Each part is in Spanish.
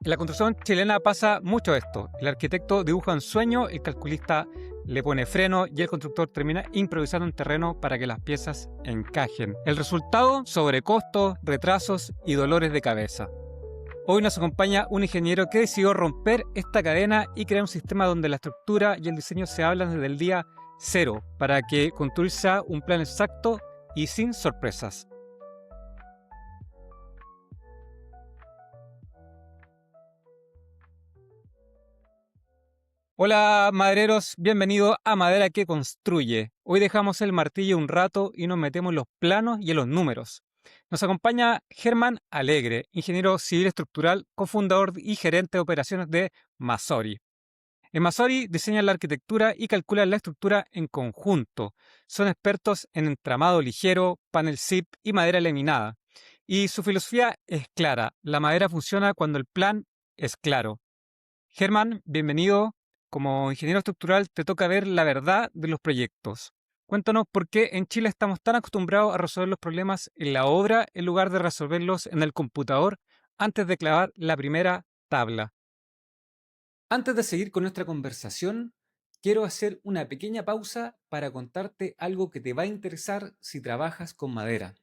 En la construcción chilena pasa mucho esto. El arquitecto dibuja un sueño, el calculista le pone freno y el constructor termina improvisando un terreno para que las piezas encajen. El resultado, sobrecostos, retrasos y dolores de cabeza. Hoy nos acompaña un ingeniero que decidió romper esta cadena y crear un sistema donde la estructura y el diseño se hablan desde el día cero para que construir sea un plan exacto y sin sorpresas. Hola madereros, bienvenidos a Madera que Construye. Hoy dejamos el martillo un rato y nos metemos en los planos y en los números. Nos acompaña Germán Alegre, ingeniero civil estructural, cofundador y gerente de operaciones de Masori. En Masori diseñan la arquitectura y calculan la estructura en conjunto. Son expertos en entramado ligero, panel zip y madera laminada. Y su filosofía es clara, la madera funciona cuando el plan es claro. Germán, bienvenido. Como ingeniero estructural te toca ver la verdad de los proyectos. Cuéntanos por qué en Chile estamos tan acostumbrados a resolver los problemas en la obra en lugar de resolverlos en el computador antes de clavar la primera tabla. Antes de seguir con nuestra conversación, quiero hacer una pequeña pausa para contarte algo que te va a interesar si trabajas con madera.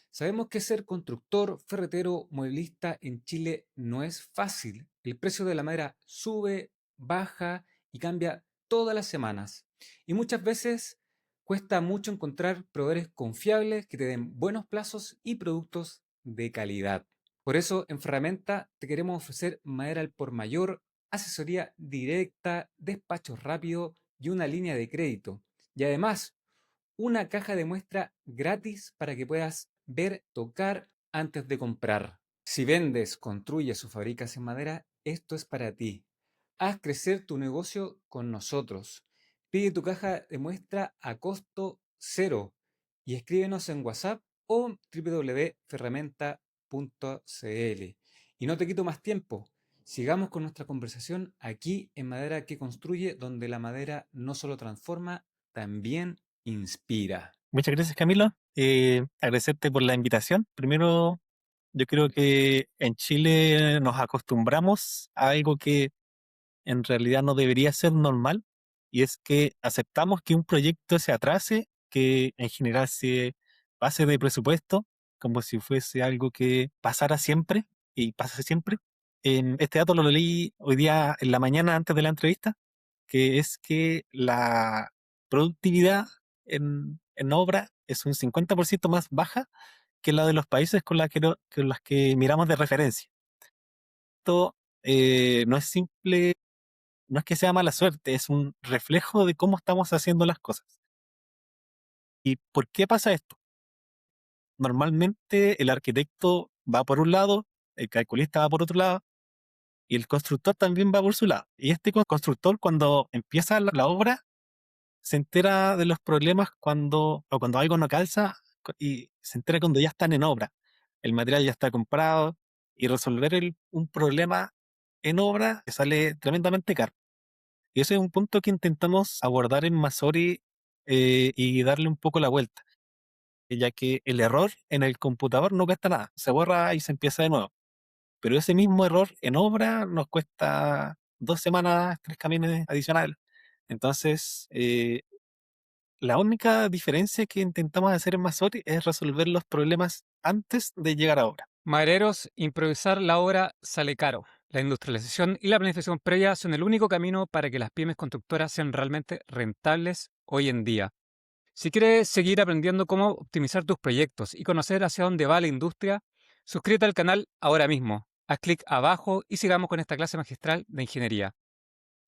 Sabemos que ser constructor, ferretero, mueblista en Chile no es fácil. El precio de la madera sube, baja y cambia todas las semanas. Y muchas veces cuesta mucho encontrar proveedores confiables que te den buenos plazos y productos de calidad. Por eso en Ferramenta te queremos ofrecer madera al por mayor, asesoría directa, despachos rápidos y una línea de crédito. Y además, una caja de muestra gratis para que puedas ver, tocar antes de comprar. Si vendes, construyes o fabricas en madera, esto es para ti. Haz crecer tu negocio con nosotros. Pide tu caja de muestra a costo cero y escríbenos en WhatsApp o www.ferramenta.cl. Y no te quito más tiempo. Sigamos con nuestra conversación aquí en Madera que Construye, donde la madera no solo transforma, también inspira. Muchas gracias, Camilo. Agradecerte por la invitación. Primero, yo creo que en Chile nos acostumbramos a algo que en realidad no debería ser normal, y es que aceptamos que un proyecto se atrase, que en general se pase de presupuesto, como si fuese algo que pasara siempre y pasa siempre. Este dato lo leí hoy día en la mañana antes de la entrevista, que es que la productividad en obra es un 50% más baja que la de los países con las que miramos de referencia. Esto no es simple, no es que sea mala suerte, es un reflejo de cómo estamos haciendo las cosas. ¿Y por qué pasa esto? Normalmente el arquitecto va por un lado, el calculista va por otro lado, y el constructor también va por su lado. Y este constructor, cuando empieza la obra, se entera de los problemas cuando algo no calza, y se entera cuando ya están en obra. El material ya está comprado, y resolver un problema en obra sale tremendamente caro. Y ese es un punto que intentamos abordar en Masori, y darle un poco la vuelta, ya que el error en el computador no cuesta nada, se borra y se empieza de nuevo. Pero ese mismo error en obra nos cuesta 2 semanas, 3 camiones adicionales. Entonces, la única diferencia que intentamos hacer en Masori es resolver los problemas antes de llegar a obra. Madereros, improvisar la obra sale caro. La industrialización y la planificación previa son el único camino para que las pymes constructoras sean realmente rentables hoy en día. Si quieres seguir aprendiendo cómo optimizar tus proyectos y conocer hacia dónde va la industria, suscríbete al canal ahora mismo. Haz clic abajo y sigamos con esta clase magistral de ingeniería.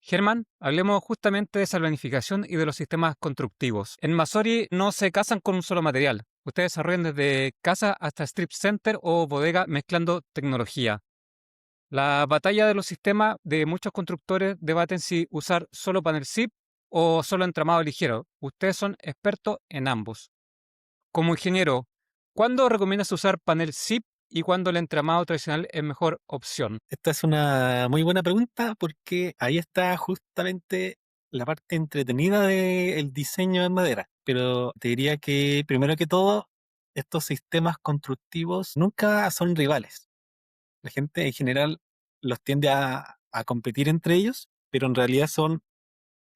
Germán, hablemos justamente de esa planificación y de los sistemas constructivos. En Masori no se casan con un solo material. Ustedes desarrollan desde casa hasta strip center o bodega mezclando tecnología. La batalla de los sistemas de muchos constructores debaten si usar solo panel zip o solo entramado ligero. Ustedes son expertos en ambos. Como ingeniero, ¿cuándo recomiendas usar panel zip y cuándo el entramado tradicional es mejor opción? Esta es una muy buena pregunta, porque ahí está justamente la parte entretenida del diseño en madera. Pero te diría que, primero que todo, estos sistemas constructivos nunca son rivales. La gente en general los tiende a competir entre ellos, pero en realidad son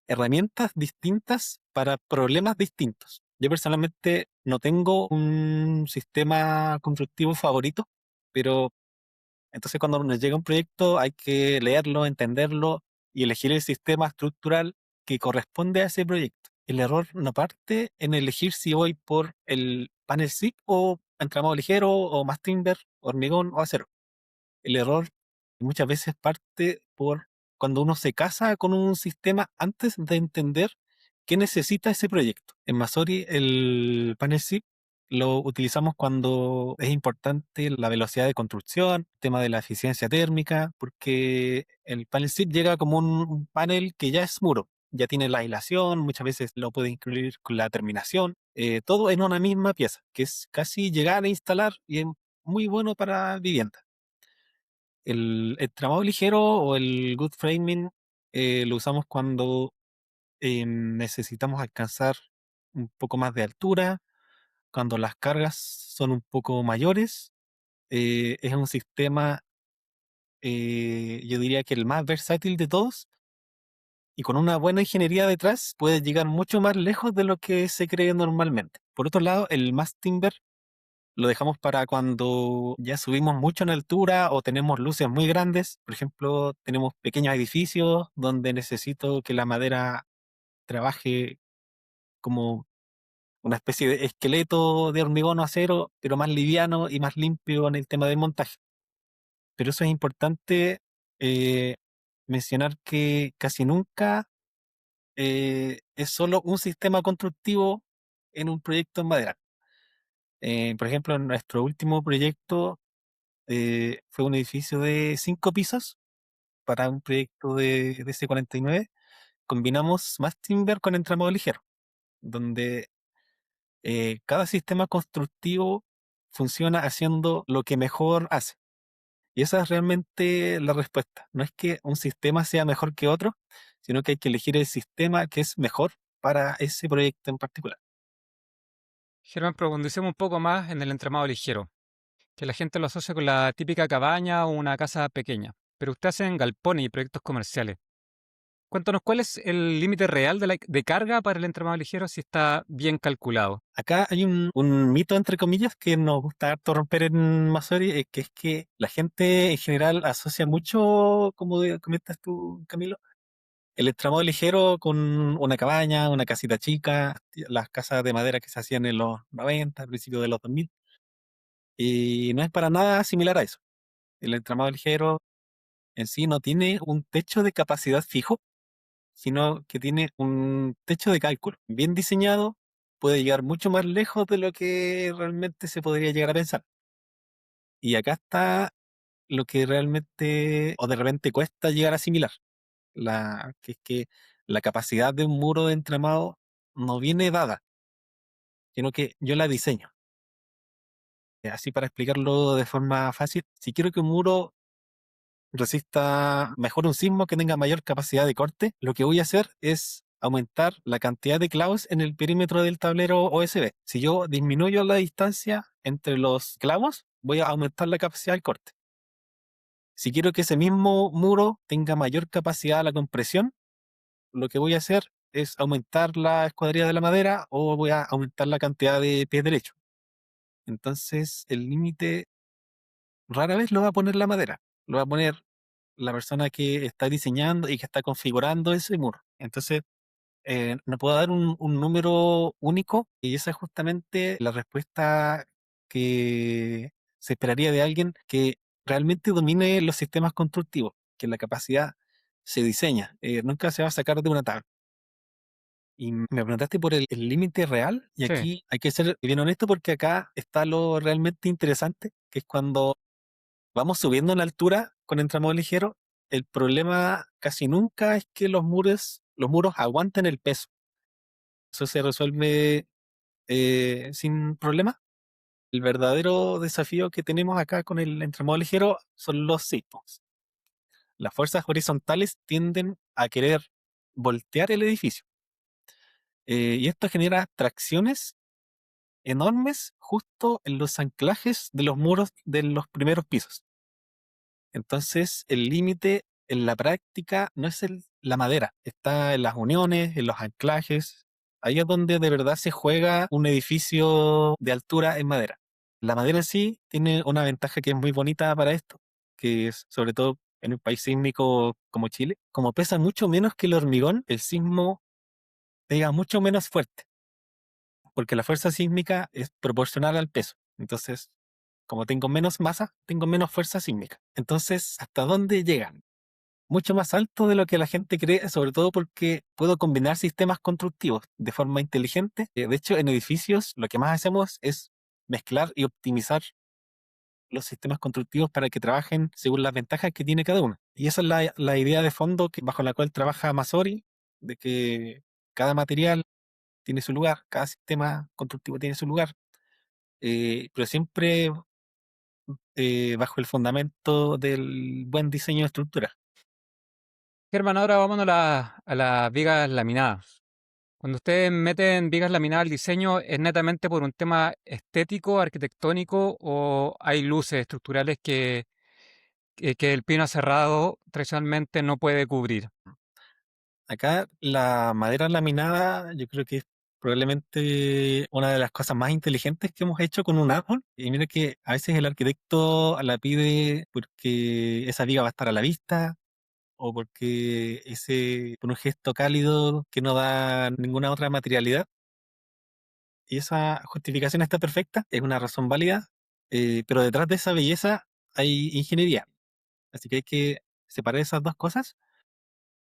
herramientas distintas para problemas distintos. Yo personalmente no tengo un sistema constructivo favorito, pero entonces cuando nos llega un proyecto hay que leerlo, entenderlo y elegir el sistema estructural que corresponde a ese proyecto. El error no parte en elegir si voy por el panel SIP o entramado ligero o más timber, hormigón o acero. El error muchas veces parte por cuando uno se casa con un sistema antes de entender qué necesita ese proyecto. En Masori, el panel SIP lo utilizamos cuando es importante la velocidad de construcción, el tema de la eficiencia térmica, porque el panel SIP llega como un panel que ya es muro, ya tiene la aislación, muchas veces lo puede incluir con la terminación, todo en una misma pieza, que es casi llegar a instalar y es muy bueno para vivienda. El tramado ligero o el good framing lo usamos cuando necesitamos alcanzar un poco más de altura, cuando las cargas son un poco mayores. Es un sistema, yo diría que el más versátil de todos y con una buena ingeniería detrás puede llegar mucho más lejos de lo que se cree normalmente. Por otro lado, el mass timber lo dejamos para cuando ya subimos mucho en altura o tenemos luces muy grandes. Por ejemplo, tenemos pequeños edificios donde necesito que la madera trabaje como una especie de esqueleto de hormigón o acero, pero más liviano y más limpio en el tema del montaje. Pero eso es importante eh, mencionar que casi nunca es solo un sistema constructivo en un proyecto en madera. Por ejemplo, en nuestro último proyecto fue un edificio de 5 pisos para un proyecto de C49. Combinamos más timber con entramado ligero, donde cada sistema constructivo funciona haciendo lo que mejor hace. Y esa es realmente la respuesta. No es que un sistema sea mejor que otro, sino que hay que elegir el sistema que es mejor para ese proyecto en particular. Germán, profundicemos un poco más en el entramado ligero, que la gente lo asocia con la típica cabaña o una casa pequeña, pero usted hace en galpones y proyectos comerciales. Cuéntanos cuál es el límite real de carga para el entramado ligero si está bien calculado. Acá hay un mito, entre comillas, que nos gusta harto romper en Masori, que es que la gente en general asocia mucho, como comentas tú, Camilo, el entramado ligero con una cabaña, una casita chica, las casas de madera que se hacían en los 90, al principio de los 2000, y no es para nada similar a eso. El entramado ligero en sí no tiene un techo de capacidad fijo, sino que tiene un techo de cálculo bien diseñado, puede llegar mucho más lejos de lo que realmente se podría llegar a pensar. Y acá está lo que realmente o de repente cuesta llegar a asimilar, que es que la capacidad de un muro de entramado no viene dada, sino que yo la diseño. Así para explicarlo de forma fácil, si quiero que un muro resista mejor un sismo, que tenga mayor capacidad de corte, lo que voy a hacer es aumentar la cantidad de clavos en el perímetro del tablero OSB. Si yo disminuyo la distancia entre los clavos, voy a aumentar la capacidad del corte. Si quiero que ese mismo muro tenga mayor capacidad de la compresión, lo que voy a hacer es aumentar la escuadría de la madera o voy a aumentar la cantidad de pies derechos. Entonces, el límite rara vez lo va a poner la madera, lo va a poner la persona que está diseñando y que está configurando ese muro. Entonces, no puedo dar un número único y esa es justamente la respuesta que se esperaría de alguien que realmente domine los sistemas constructivos, que la capacidad se diseña, nunca se va a sacar de una tabla. Y me preguntaste por el límite real, y Sí, aquí hay que ser bien honesto porque acá está lo realmente interesante, que es cuando vamos subiendo en altura con entramado ligero, el problema casi nunca es que los muros aguanten el peso. Eso se resuelve sin problema. El verdadero desafío que tenemos acá con el entramado ligero son los sismos. Las fuerzas horizontales tienden a querer voltear el edificio. Y esto genera tracciones enormes justo en los anclajes de los muros de los primeros pisos. Entonces, el límite en la práctica no es la madera, está en las uniones, en los anclajes. Ahí es donde de verdad se juega un edificio de altura en madera. La madera en sí tiene una ventaja que es muy bonita para esto, que es sobre todo en un país sísmico como Chile, como pesa mucho menos que el hormigón, el sismo pega mucho menos fuerte, porque la fuerza sísmica es proporcional al peso. Entonces, como tengo menos masa, tengo menos fuerza sísmica. Entonces, ¿hasta dónde llegan? Mucho más alto de lo que la gente cree, sobre todo porque puedo combinar sistemas constructivos de forma inteligente. De hecho, en edificios lo que más hacemos es mezclar y optimizar los sistemas constructivos para que trabajen según las ventajas que tiene cada uno. Y esa es la idea de fondo bajo la cual trabaja Masori, de que cada material tiene su lugar, cada sistema constructivo tiene su lugar, pero siempre bajo el fundamento del buen diseño de estructura. Germán, ahora vámonos a las vigas laminadas. Cuando ustedes meten vigas laminadas al diseño, ¿es netamente por un tema estético, arquitectónico, o hay luces estructurales que el pino aserrado tradicionalmente no puede cubrir? Acá la madera laminada yo creo que es probablemente una de las cosas más inteligentes que hemos hecho con un árbol. Y mira que a veces el arquitecto la pide porque esa viga va a estar a la vista o porque por un gesto cálido que no da ninguna otra materialidad. Y esa justificación está perfecta, es una razón válida, pero detrás de esa belleza hay ingeniería. Así que hay que separar esas dos cosas.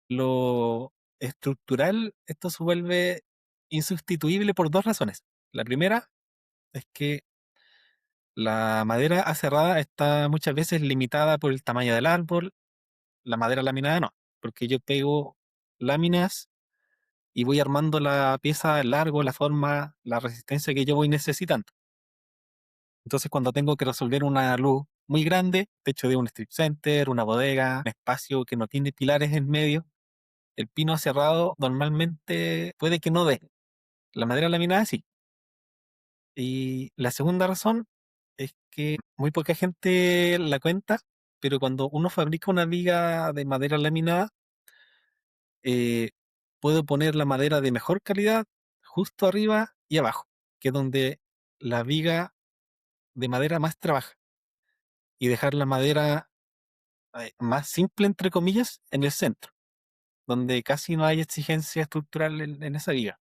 Lo estructural, esto se vuelve insustituible por dos razones. La primera es que la madera aserrada está muchas veces limitada por el tamaño del árbol, la madera laminada no, porque yo pego láminas y voy armando la pieza, el largo, la forma, la resistencia que yo voy necesitando. Entonces, cuando tengo que resolver una luz muy grande, techo de un strip center, una bodega, un espacio que no tiene pilares en medio, el pino cerrado normalmente puede que no dé. La madera laminada sí. Y la segunda razón es que muy poca gente la cuenta, pero cuando uno fabrica una viga de madera laminada, eh, puedo poner la madera de mejor calidad justo arriba y abajo, que es donde la viga de madera más trabaja, y dejar la madera más simple, entre comillas, en el centro, donde casi no hay exigencia estructural en esa viga.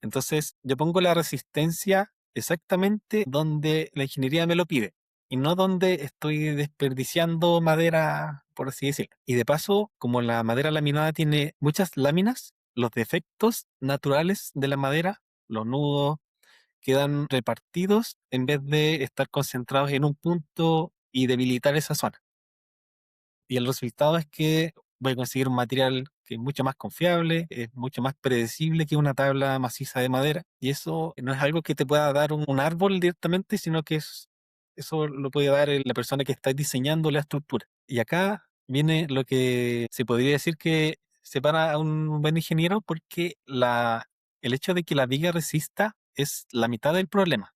Entonces, yo pongo la resistencia exactamente donde la ingeniería me lo pide y no donde estoy desperdiciando madera, por así decirlo. Y de paso, como la madera laminada tiene muchas láminas, los defectos naturales de la madera, los nudos, quedan repartidos en vez de estar concentrados en un punto y debilitar esa zona. Y el resultado es que voy a conseguir un material que es mucho más confiable, es mucho más predecible que una tabla maciza de madera. Y eso no es algo que te pueda dar un árbol directamente, sino que eso lo puede dar la persona que está diseñando la estructura. Y acá viene lo que se podría decir que separa a un buen ingeniero, porque el hecho de que la viga resista es la mitad del problema.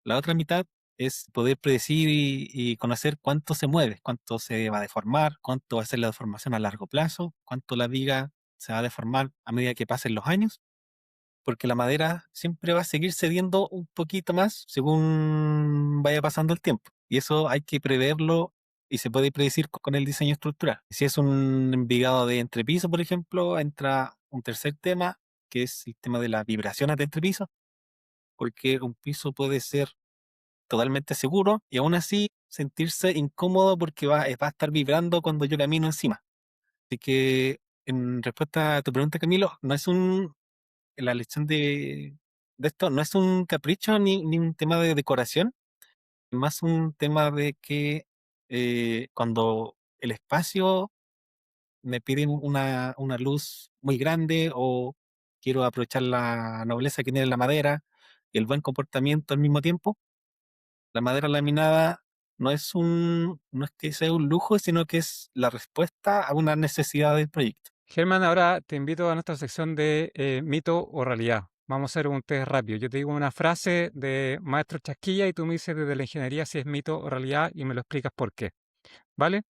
La otra mitad es poder predecir y conocer cuánto se mueve, cuánto se va a deformar, cuánto va a ser la deformación a largo plazo, cuánto la viga se va a deformar a medida que pasen los años, porque la madera siempre va a seguir cediendo un poquito más según vaya pasando el tiempo. Y eso hay que preverlo y se puede predecir con el diseño estructural. Si es un envigado de entrepiso, por ejemplo, entra un tercer tema, que es el tema de las vibraciones de entrepiso, porque un piso puede ser totalmente seguro y aún así sentirse incómodo porque va a estar vibrando cuando yo camino encima. Así que, en respuesta a tu pregunta, Camilo, no es la elección de esto no es un capricho ni un tema de decoración, es más un tema de que cuando el espacio me pide una luz muy grande o quiero aprovechar la nobleza que tiene la madera y el buen comportamiento al mismo tiempo, la madera laminada no es que sea un lujo, sino que es la respuesta a una necesidad del proyecto. Germán, ahora te invito a nuestra sección de mito o realidad. Vamos a hacer un test rápido. Yo te digo una frase de Maestro Chasquilla y tú me dices desde la ingeniería si es mito o realidad y me lo explicas por qué. ¿vale?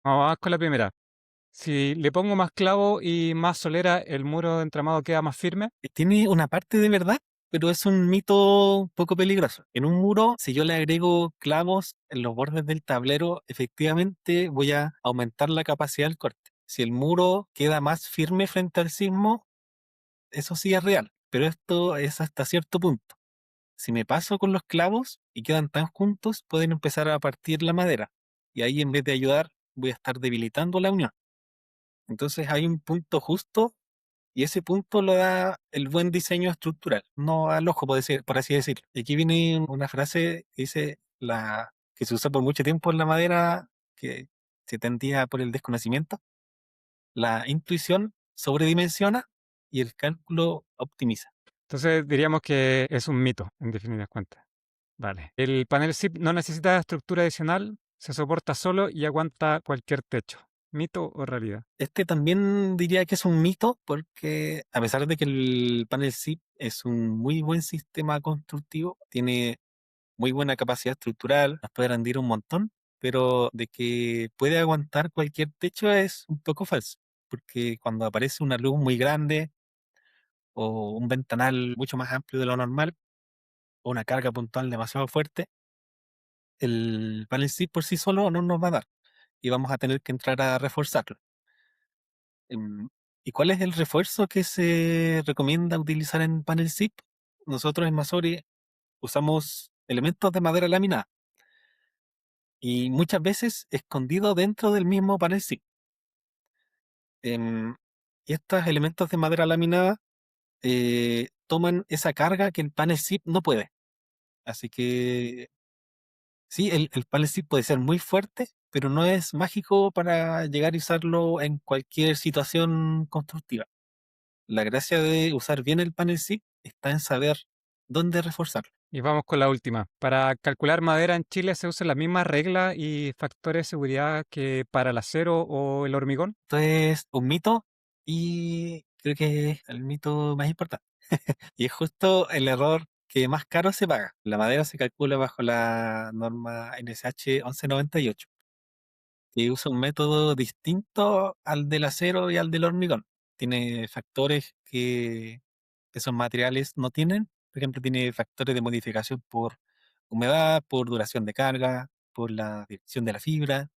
Vamos con la primera. Si le pongo más clavo y más solera, ¿el muro de entramado queda más firme? Tiene una parte de verdad, pero es un mito un poco peligroso. En un muro, si yo le agrego clavos en los bordes del tablero, efectivamente voy a aumentar la capacidad del corte. Si el muro queda más firme frente al sismo, eso sí es real, pero esto es hasta cierto punto. Si me paso con los clavos y quedan tan juntos, pueden empezar a partir la madera. Y ahí en vez de ayudar, voy a estar debilitando la unión. Entonces hay un punto justo y ese punto lo da el buen diseño estructural, no al ojo, por así decirlo. Y aquí viene una frase que dice que se usa por mucho tiempo en la madera, que se tendía por el desconocimiento. La intuición sobredimensiona y el cálculo optimiza. Entonces diríamos que es un mito, en definidas cuentas. Vale. El panel SIP no necesita estructura adicional, se soporta solo y aguanta cualquier techo. ¿Mito o realidad? Este también diría que es un mito porque a pesar de que el panel SIP es un muy buen sistema constructivo, tiene muy buena capacidad estructural, nos puede rendir un montón, pero de que puede aguantar cualquier techo es un poco falso, porque cuando aparece una luz muy grande o un ventanal mucho más amplio de lo normal o una carga puntual demasiado fuerte, el panel SIP por sí solo no nos va a dar y vamos a tener que entrar a reforzarlo. Em, ¿Y cuál es el refuerzo que se recomienda utilizar en panel SIP? Nosotros en Masori usamos elementos de madera laminada y muchas veces escondido dentro del mismo panel SIP. Em, y estos elementos de madera laminada toman esa carga que el panel SIP no puede. Así que sí, el panel SIP puede ser muy fuerte, pero no es mágico para llegar a usarlo en cualquier situación constructiva. La gracia de usar bien el panel SIP está en saber dónde reforzarlo. Y vamos con la última. Para calcular madera en Chile se usan las mismas reglas y factores de seguridad que para el acero o el hormigón. Esto es un mito y creo que es el mito más importante. Y es justo el error que más caro se paga. La madera se calcula bajo la norma NSH 1198, que usa un método distinto al del acero y al del hormigón. Tiene factores que esos materiales no tienen. Por ejemplo, tiene factores de modificación por humedad, por duración de carga, por la dirección de la fibra,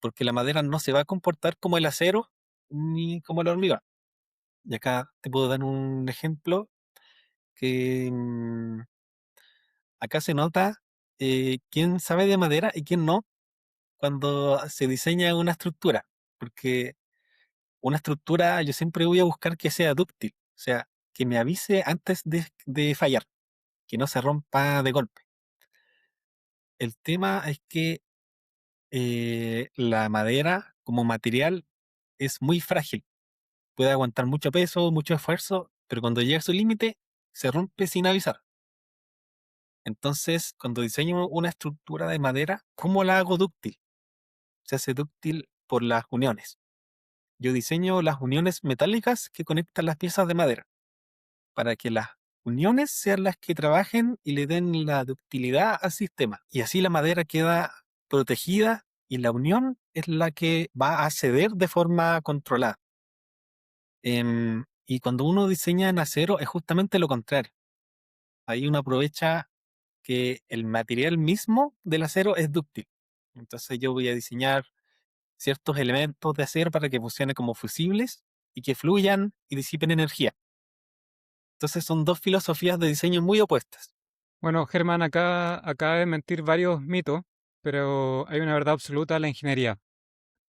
porque la madera no se va a comportar como el acero ni como el hormigón. Y acá te puedo dar un ejemplo que acá se nota quién sabe de madera y quién no cuando se diseña una estructura, porque una estructura yo siempre voy a buscar que sea dúctil, o sea, que me avise antes de fallar, que no se rompa de golpe. El tema es que la madera como material es muy frágil, puede aguantar mucho peso, mucho esfuerzo, pero cuando llega a su límite se rompe sin avisar. Entonces, cuando diseño una estructura de madera, ¿cómo la hago dúctil? Se hace dúctil por las uniones. Yo diseño las uniones metálicas que conectan las piezas de madera, para que las uniones sean las que trabajen y le den la ductilidad al sistema. Y así la madera queda protegida y la unión es la que va a ceder de forma controlada. Y cuando uno diseña en acero es justamente lo contrario. Ahí uno aprovecha que el material mismo del acero es dúctil. Entonces yo voy a diseñar ciertos elementos de acero para que funcionen como fusibles y que fluyan y disipen energía. Entonces son dos filosofías de diseño muy opuestas. Bueno, Germán, acá acaba de mentir varios mitos, pero hay una verdad absoluta en la ingeniería.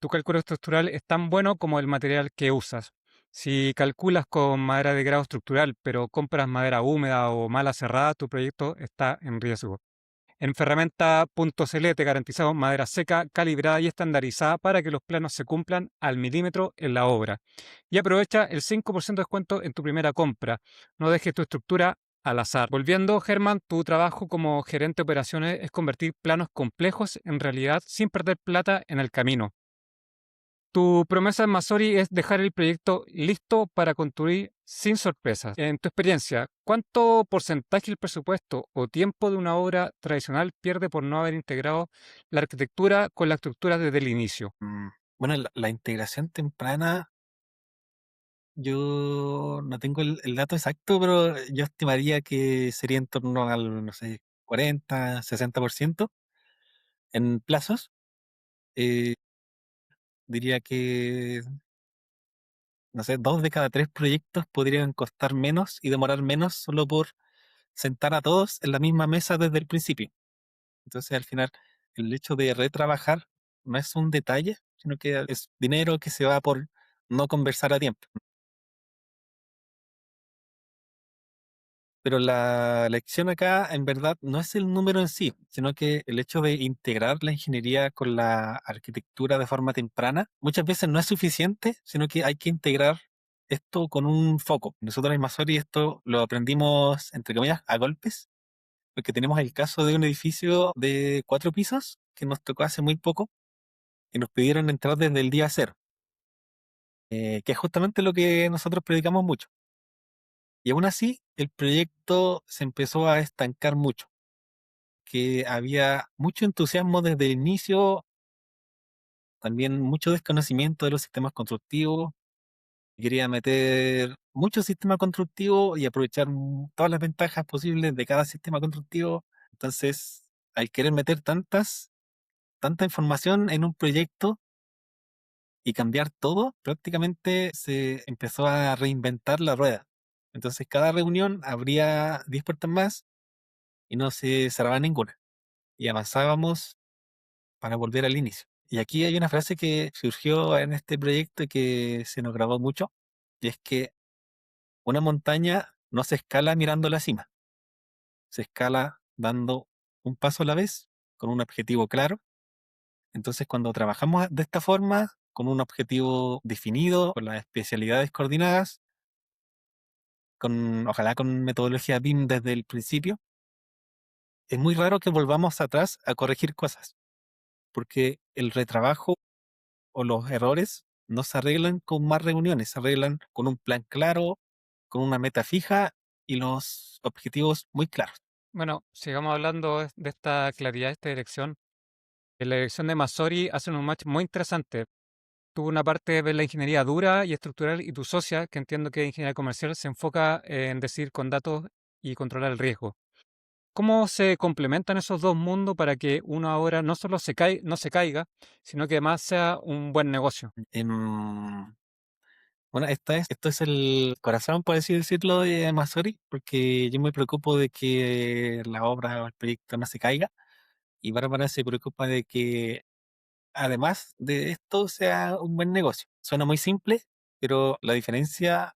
Tu cálculo estructural es tan bueno como el material que usas. Si calculas con madera de grado estructural, pero compras madera húmeda o mala cerrada, tu proyecto está en riesgo. En ferramenta.cl te garantizamos madera seca, calibrada y estandarizada para que los planos se cumplan al milímetro en la obra. Y aprovecha el 5% de descuento en tu primera compra. No dejes tu estructura al azar. Volviendo, Germán, tu trabajo como gerente de operaciones es convertir planos complejos en realidad sin perder plata en el camino. Tu promesa en Masori es dejar el proyecto listo para construir Sin sorpresas. En tu experiencia, ¿cuánto porcentaje del presupuesto o tiempo de una obra tradicional pierde por no haber integrado la arquitectura con la estructura desde el inicio? Mm, Bueno, la integración temprana, yo no tengo el dato exacto, pero yo estimaría que sería en torno al, no sé, 40, 60% en plazos. Eh, Diría que, no sé, 2 de cada 3 proyectos podrían costar menos y demorar menos solo por sentar a todos en la misma mesa desde el principio. Entonces, al final, el hecho de retrabajar no es un detalle, sino que es dinero que se va por no conversar a tiempo. Pero la lección acá, en verdad, no es el número en sí, sino que el hecho de integrar la ingeniería con la arquitectura de forma temprana, muchas veces no es suficiente, sino que hay que integrar esto con un foco. Nosotros en Masori esto lo aprendimos, entre comillas, a golpes, porque tenemos el caso de un edificio de 4 pisos que nos tocó hace muy poco y nos pidieron entrar desde el día cero, que es justamente lo que nosotros predicamos mucho. Y aún así, el proyecto se empezó a estancar mucho, que había mucho entusiasmo desde el inicio, también mucho desconocimiento de los sistemas constructivos. Quería meter mucho sistema constructivo y aprovechar todas las ventajas posibles de cada sistema constructivo. Entonces, al querer meter tanta información en un proyecto y cambiar todo, prácticamente se empezó a reinventar la rueda. Entonces, cada reunión abría 10 puertas más y no se cerraba ninguna. Y avanzábamos para volver al inicio. Y aquí hay una frase que surgió en este proyecto y que se nos grabó mucho, y es que una montaña no se escala mirando la cima, se escala dando un paso a la vez, con un objetivo claro. Entonces, cuando trabajamos de esta forma, con un objetivo definido, con las especialidades coordinadas, ojalá con metodología BIM desde el principio, es muy raro que volvamos atrás a corregir cosas, porque el retrabajo o los errores no se arreglan con más reuniones, se arreglan con un plan claro, con una meta fija y los objetivos muy claros. Bueno, sigamos hablando de esta claridad, esta dirección. En la dirección de Masori hacen un match muy interesante. Tuvo una parte de ver la ingeniería dura y estructural y tu socia, que entiendo que es ingeniería comercial, se enfoca en decir con datos y controlar el riesgo. ¿Cómo se complementan esos dos mundos para que uno ahora no solo no se caiga, sino que además sea un buen negocio? Em, bueno, esto es el corazón, por así decirlo, de Masori, porque yo me preocupo de que la obra o el proyecto no se caiga, y Bárbara se preocupa de que además de esto sea un buen negocio. Suena muy simple, pero la diferencia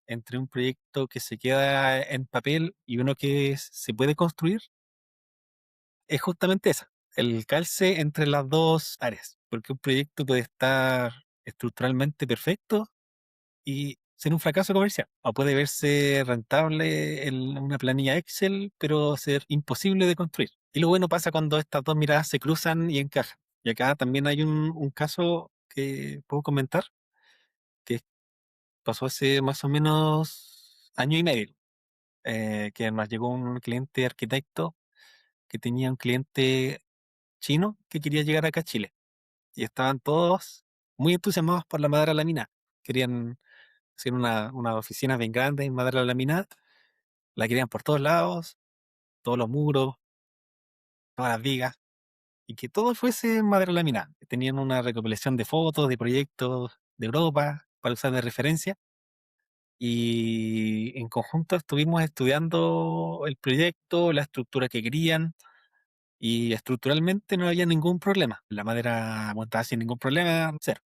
entre un proyecto que se queda en papel y uno que se puede construir es justamente esa, el calce entre las dos áreas, porque un proyecto puede estar estructuralmente perfecto y ser un fracaso comercial, o puede verse rentable en una planilla Excel, pero ser imposible de construir. Y lo bueno pasa cuando estas dos miradas se cruzan y encajan. Y acá también hay un caso que puedo comentar, que pasó hace más o menos año y medio, que nos llegó un cliente arquitecto que tenía un cliente chino que quería llegar acá a Chile. Y estaban todos muy entusiasmados por la madera laminada. Querían hacer una oficina bien grande en madera laminada. La querían por todos lados, todos los muros, todas las vigas, y que todo fuese en madera laminada. Tenían una recopilación de fotos, de proyectos de Europa para usar de referencia. Y en conjunto estuvimos estudiando el proyecto, la estructura que querían, y estructuralmente no había ningún problema. La madera montada sin ningún problema, cero.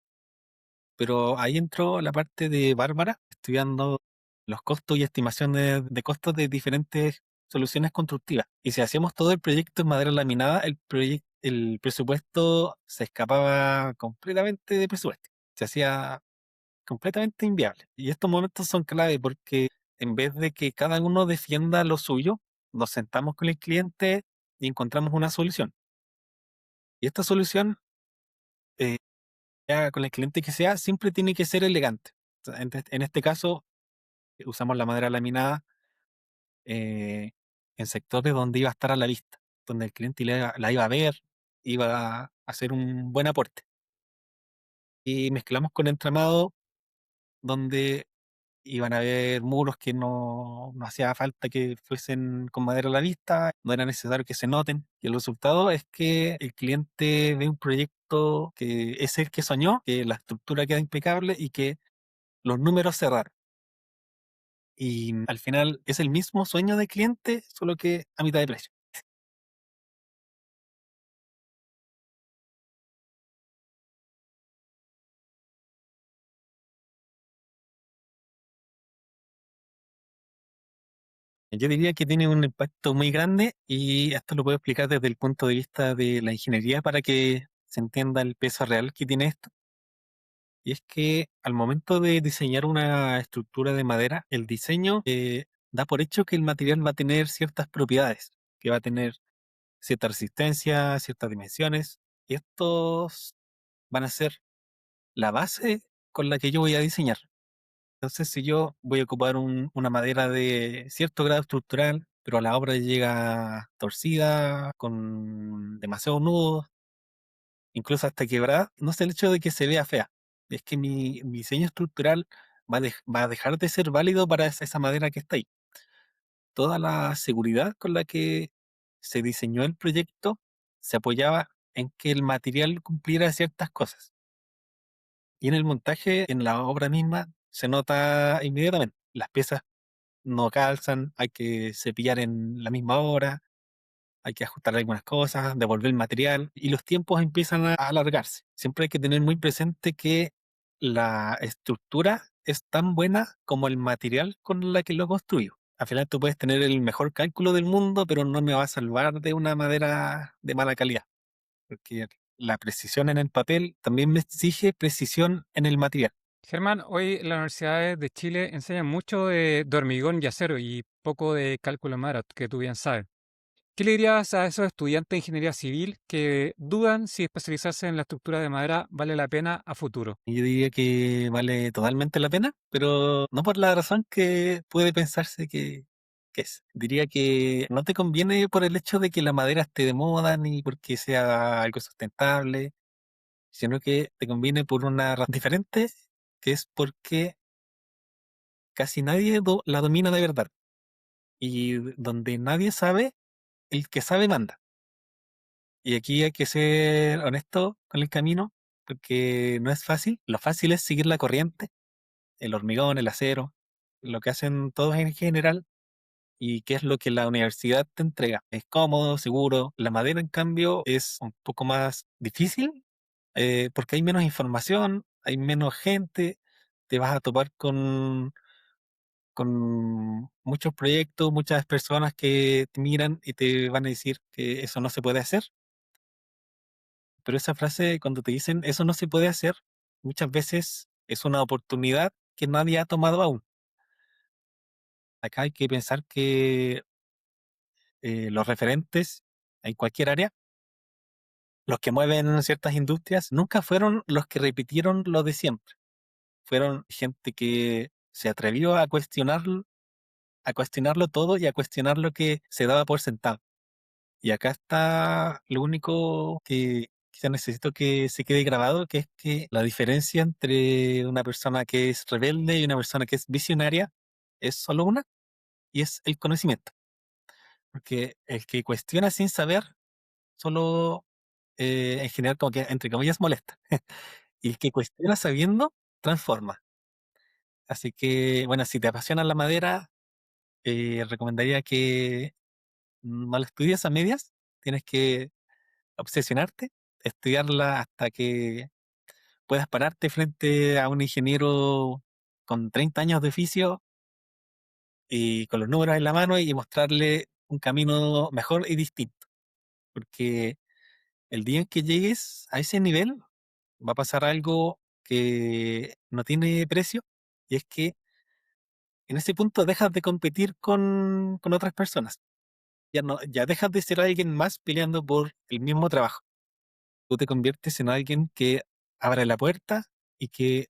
Pero ahí entró la parte de Bárbara, estudiando los costos y estimaciones de costos de diferentes soluciones constructivas. Y si hacíamos todo el proyecto en madera laminada, el presupuesto se escapaba completamente de presupuesto. Se hacía completamente inviable. Y estos momentos son clave porque en vez de que cada uno defienda lo suyo, nos sentamos con el cliente y encontramos una solución. Y esta solución, eh, ya con el cliente que sea, siempre tiene que ser elegante. O sea, en este caso, usamos la madera laminada eh, en sectores donde iba a estar a la vista, donde el cliente la iba a ver, iba a hacer un buen aporte. Y mezclamos con entramado donde iban a haber muros que no hacía falta que fuesen con madera a la vista, no era necesario que se noten. Y el resultado es que el cliente ve un proyecto que es el que soñó, que la estructura queda impecable y que los números cerraron. Y al final es el mismo sueño del cliente, solo que a mitad de precio. Yo diría que tiene un impacto muy grande y esto lo puedo explicar desde el punto de vista de la ingeniería para que se entienda el peso real que tiene esto. Y es que al momento de diseñar una estructura de madera, el diseño da por hecho que el material va a tener ciertas propiedades, que va a tener cierta resistencia, ciertas dimensiones, y estos van a ser la base con la que yo voy a diseñar. Entonces, si yo voy a ocupar una madera de cierto grado estructural, pero la obra llega torcida, con demasiados nudos, incluso hasta quebrada, no es el hecho de que se vea fea, es que mi diseño estructural va a dejar de ser válido para esa madera que está ahí. Toda la seguridad con la que se diseñó el proyecto se apoyaba en que el material cumpliera ciertas cosas. Y en el montaje, en la obra misma, se nota inmediatamente. Las piezas no calzan, hay que cepillar en la misma hora, hay que ajustar algunas cosas, devolver el material y los tiempos empiezan a alargarse. Siempre hay que tener muy presente que la estructura es tan buena como el material con la que lo construyo. Al final tú puedes tener el mejor cálculo del mundo, pero no me va a salvar de una madera de mala calidad, porque la precisión en el papel también me exige precisión en el material. Germán, hoy las universidades de Chile enseñan mucho de hormigón y acero y poco de cálculo de madera, que tú bien sabes. ¿Qué le dirías a esos estudiantes de ingeniería civil que dudan si especializarse en la estructura de madera vale la pena a futuro? Y yo diría que vale totalmente la pena, pero no por la razón que puede pensarse que es. Diría que no te conviene por el hecho de que la madera esté de moda ni porque sea algo sustentable, sino que te conviene por una razón diferente, que es porque casi nadie la domina de verdad. Y donde nadie sabe, el que sabe manda. Y aquí hay que ser honesto con el camino, porque no es fácil. Lo fácil es seguir la corriente, el hormigón, el acero, lo que hacen todos en general y qué es lo que la universidad te entrega. Es cómodo, seguro. La madera, en cambio, es un poco más difícil porque hay menos información, hay menos gente, te vas a topar con muchos proyectos, muchas personas que te miran y te van a decir que eso no se puede hacer. Pero esa frase, cuando te dicen eso no se puede hacer, muchas veces es una oportunidad que nadie ha tomado aún. Acá hay que pensar que los referentes en cualquier área, los que mueven ciertas industrias, nunca fueron los que repitieron lo de siempre. Fueron gente que se atrevió a cuestionarlo todo y a cuestionar lo que se daba por sentado. Y acá está lo único que quizá necesito que se quede grabado, que es que la diferencia entre una persona que es rebelde y una persona que es visionaria es solo una, y es el conocimiento. Porque el que cuestiona sin saber, solo en general como que, entre comillas, molesta. Y el que cuestiona sabiendo, transforma. Así que, bueno, si te apasiona la madera, recomendaría que no la estudies a medias, tienes que obsesionarte, estudiarla hasta que puedas pararte frente a un ingeniero con 30 años de oficio y con los números en la mano y mostrarle un camino mejor y distinto. Porque el día en que llegues a ese nivel, va a pasar algo que no tiene precio, y es que en ese punto dejas de competir con otras personas. Ya no, ya dejas de ser alguien más peleando por el mismo trabajo. Tú te conviertes en alguien que abre la puerta y que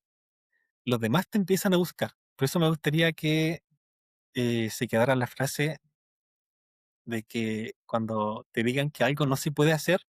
los demás te empiezan a buscar, Por eso me gustaría que se quedara la frase de que cuando te digan que algo no se puede hacer,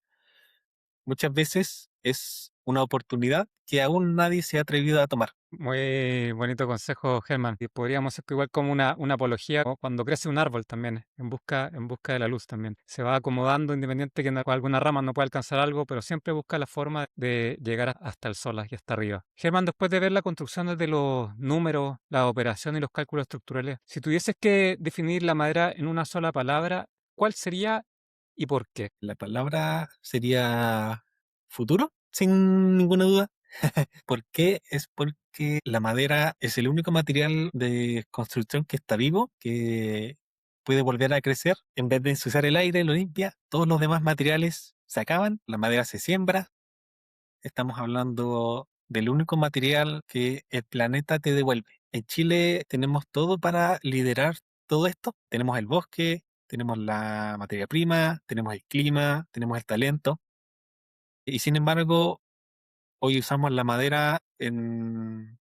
muchas veces es una oportunidad que aún nadie se ha atrevido a tomar. Muy bonito consejo, Germán. Y podríamos hacer igual como una apología, como cuando crece un árbol también, en busca de la luz también. Se va acomodando independiente que alguna rama no pueda alcanzar algo, pero siempre busca la forma de llegar hasta el sol, y hasta arriba. Germán, después de ver la construcción de los números, la operación y los cálculos estructurales, si tuvieses que definir la madera en una sola palabra, ¿cuál sería y por qué? La palabra sería futuro, sin ninguna duda. ¿Por qué? Es porque la madera es el único material de construcción que está vivo, que puede volver a crecer. En vez de ensuciar el aire, lo limpia. Todos los demás materiales se acaban, la madera se siembra. Estamos hablando del único material que el planeta te devuelve. En Chile tenemos todo para liderar todo esto. Tenemos el bosque, tenemos la materia prima, tenemos el clima, tenemos el talento. Y sin embargo, hoy usamos la madera en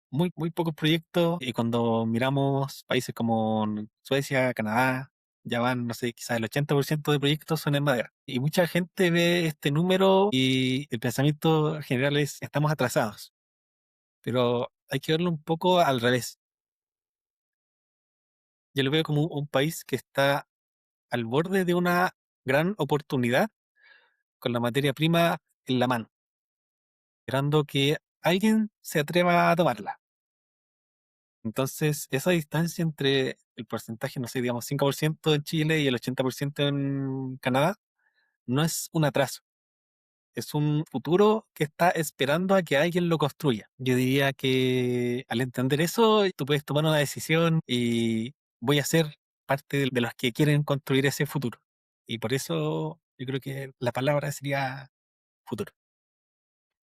muy pocos proyectos, y cuando miramos países como Suecia, Canadá, ya van, no sé, quizás el 80% de proyectos son en madera. Y mucha gente ve este número y el pensamiento general es, estamos atrasados. Pero hay que verlo un poco al revés. Yo lo veo como un país que está al borde de una gran oportunidad con la materia prima en la mano, esperando que alguien se atreva a tomarla. Entonces, esa distancia entre el porcentaje, no sé, digamos 5% en Chile y el 80% en Canadá, no es un atraso, es un futuro que está esperando a que alguien lo construya. Yo diría que al entender eso, tú puedes tomar una decisión y voy a ser parte de los que quieren construir ese futuro. Y por eso yo creo que la palabra sería futuro.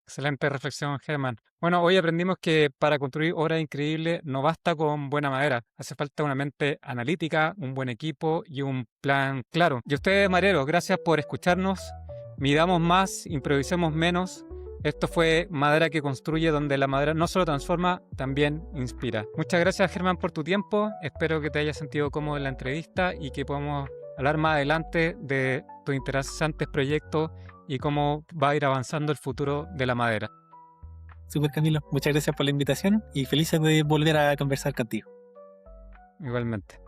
Excelente reflexión, Germán. Bueno, hoy aprendimos que para construir obras increíbles no basta con buena madera, hace falta una mente analítica, un buen equipo y un plan claro. Y ustedes, mareros, gracias por escucharnos. Midamos más, improvisemos menos. Esto fue Madera que Construye, donde la madera no solo transforma, también inspira. Muchas gracias, Germán, por tu tiempo. Espero que te hayas sentido cómodo en la entrevista y que podamos hablar más adelante de tus interesantes proyectos y cómo va a ir avanzando el futuro de la madera. Super Camilo, muchas gracias por la invitación y felices de volver a conversar contigo. Igualmente.